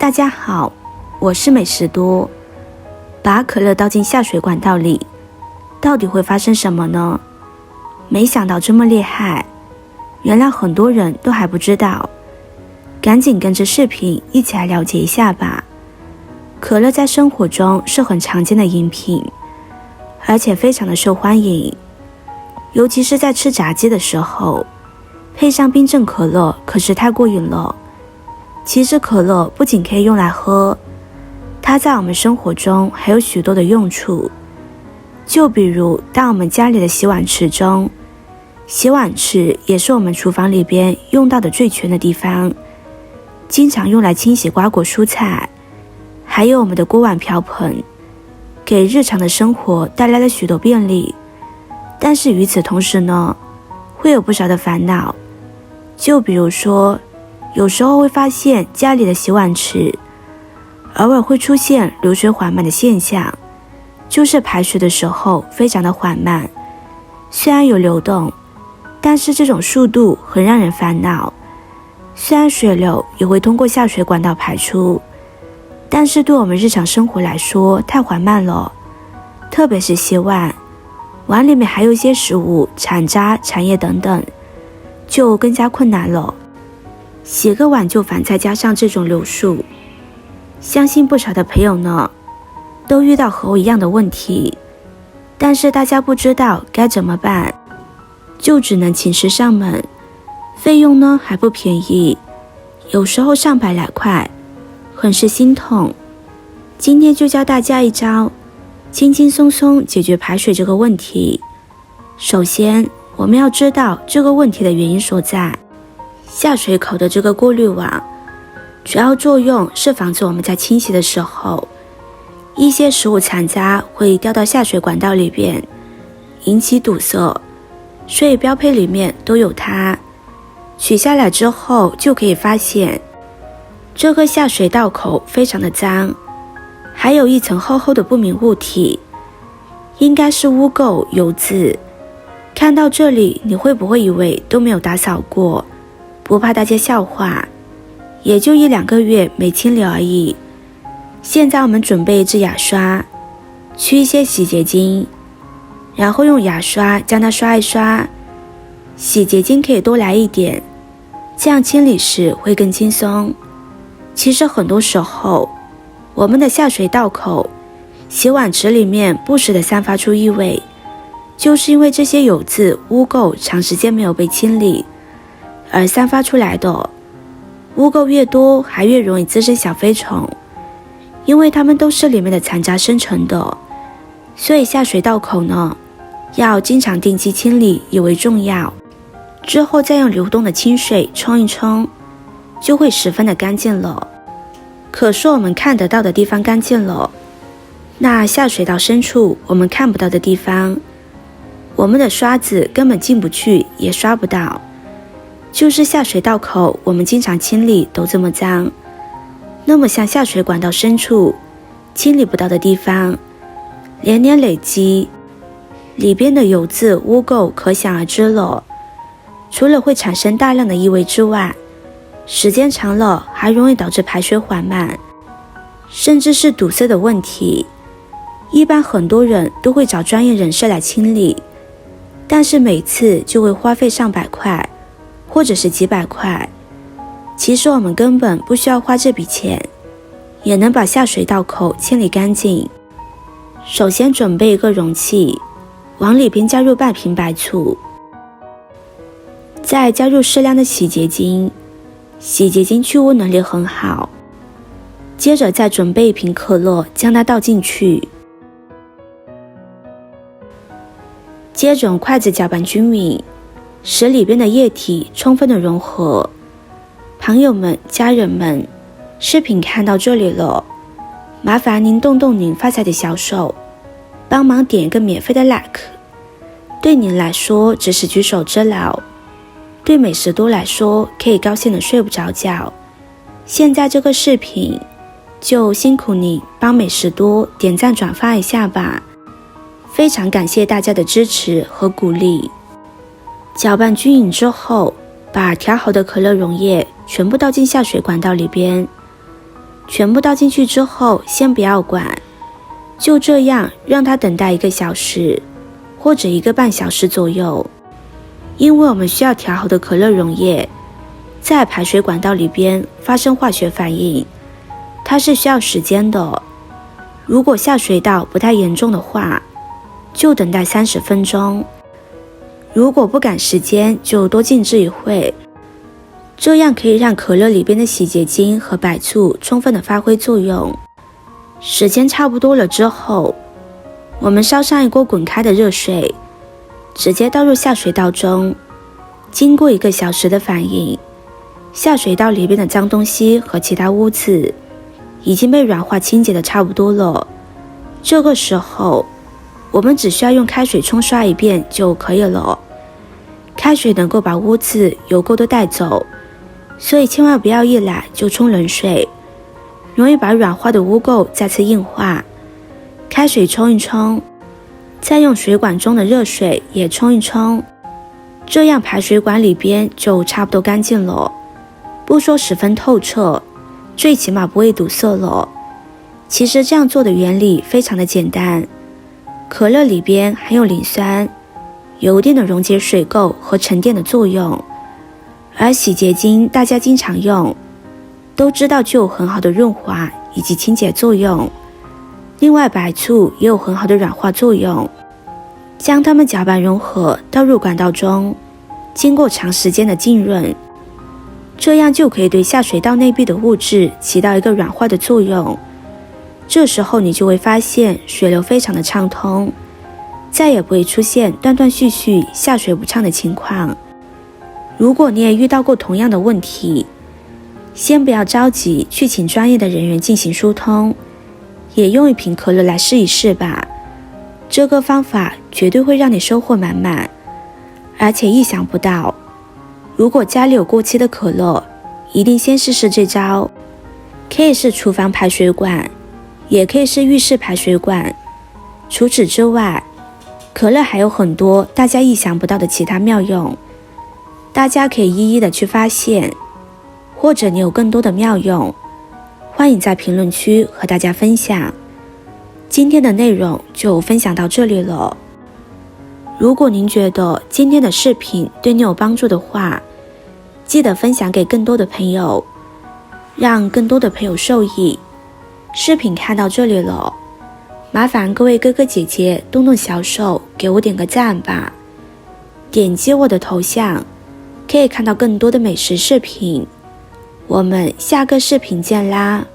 大家好，我是美食多。把可乐倒进下水管道里，到底会发生什么呢？没想到这么厉害，原来很多人都还不知道。赶紧跟着视频一起来了解一下吧。可乐在生活中是很常见的饮品，而且非常的受欢迎，尤其是在吃炸鸡的时候，配上冰镇可乐可是太过瘾了。其实可乐不仅可以用来喝，它在我们生活中还有许多的用处。就比如当我们家里的洗碗池中，洗碗池也是我们厨房里边用到的最全的地方，经常用来清洗瓜果蔬菜，还有我们的锅碗瓢盆，给日常的生活带来了许多便利。但是与此同时呢，会有不少的烦恼。就比如说有时候会发现家里的洗碗池偶尔会出现流水缓慢的现象，就是排水的时候非常的缓慢，虽然有流动，但是这种速度很让人烦恼。虽然水流也会通过下水管道排出，但是对我们日常生活来说太缓慢了。特别是洗碗，碗里面还有一些食物、残渣、残液等等，就更加困难了。洗个碗就烦，再加上这种流速，相信不少的朋友呢都遇到和我一样的问题，但是大家不知道该怎么办，就只能请示上门，费用呢还不便宜，有时候上百来块，很是心痛。今天就教大家一招，轻轻松松解决排水这个问题。首先我们要知道这个问题的原因所在。下水口的这个过滤网主要作用是防止我们在清洗的时候，一些食物残渣会掉到下水管道里边，引起堵塞，所以标配里面都有它。取下来之后就可以发现，这个下水道口非常的脏，还有一层厚厚的不明物体，应该是污垢油渍。看到这里你会不会以为都没有打扫过？不怕大家笑话，也就1-2个月没清理而已。现在我们准备一支牙刷，去一些洗洁精，然后用牙刷将它刷一刷，洗洁精可以多来一点，这样清理时会更轻松。其实很多时候，我们的下水道口、洗碗池里面不时地散发出异味，就是因为这些油渍污垢长时间没有被清理而散发出来的。污垢越多，还越容易滋生小飞虫，因为它们都是里面的残渣生成的，所以下水道口呢，要经常定期清理尤为重要。之后再用流动的清水冲一冲，就会十分的干净了。可说我们看得到的地方干净了，那下水道深处我们看不到的地方，我们的刷子根本进不去，也刷不到。就是下水道口我们经常清理都这么脏，那么像下水管道深处清理不到的地方，连年累积，里边的油渍污垢可想而知了。除了会产生大量的异味之外，时间长了还容易导致排水缓慢，甚至是堵塞的问题。一般很多人都会找专业人士来清理，但是每次就会花费上百块或者是几百块。其实我们根本不需要花这笔钱，也能把下水道口清理干净。首先准备一个容器，往里边加入半瓶白醋，再加入适量的洗洁精，洗洁精去污能力很好。接着再准备一瓶可乐，将它倒进去，接着用筷子搅拌均匀，使里边的液体充分的融合。朋友们、家人们，视频看到这里了，麻烦您动动您发财的小手，帮忙点一个免费的 like。 对您来说只是举手之劳，对美食多来说可以高兴的睡不着觉。现在这个视频就辛苦你帮美食多点赞转发一下吧，非常感谢大家的支持和鼓励。搅拌均匀之后，把调好的可乐溶液全部倒进下水管道里边，全部倒进去之后，先不要管，就这样让它等待1个小时或者1个半小时左右。因为我们需要调好的可乐溶液在排水管道里边发生化学反应，它是需要时间的。如果下水道不太严重的话，就等待30分钟。如果不赶时间，就多静置1会，这样可以让可乐里边的洗洁精和白醋充分的发挥作用。时间差不多了之后，我们烧上1锅滚开的热水，直接倒入下水道中。经过1个小时的反应，下水道里边的脏东西和其他污渍已经被软化清洁的差不多了。这个时候，我们只需要用开水冲刷1遍就可以了。开水能够把污渍、油垢都带走，所以千万不要一来就冲冷水，容易把软化的污垢再次硬化。开水冲一冲，再用水管中的热水也冲一冲，这样排水管里边就差不多干净了。不说十分透彻，最起码不会堵塞了。其实这样做的原理非常的简单，可乐里边含有磷酸，有一定的溶解水垢和沉淀的作用，而洗洁精大家经常用，都知道具有很好的润滑以及清洁作用。另外白醋也有很好的软化作用，将它们搅拌融合倒入管道中，经过长时间的浸润，这样就可以对下水道内壁的物质起到一个软化的作用。这时候你就会发现水流非常的畅通，再也不会出现断断续续下水不畅的情况。如果你也遇到过同样的问题，先不要着急去请专业的人员进行疏通，也用1瓶可乐来试一试吧。这个方法绝对会让你收获满满，而且意想不到，如果家里有过期的可乐，一定先试试这招。可以是厨房排水管，也可以是浴室排水管。除此之外，可乐还有很多大家意想不到的其他妙用，大家可以一一的去发现，或者你有更多的妙用，欢迎在评论区和大家分享。今天的内容就分享到这里了。如果您觉得今天的视频对你有帮助的话，记得分享给更多的朋友，让更多的朋友受益。视频看到这里了，麻烦各位哥哥姐姐动动小手给我点个赞吧。点击我的头像，可以看到更多的美食视频。我们下个视频见啦！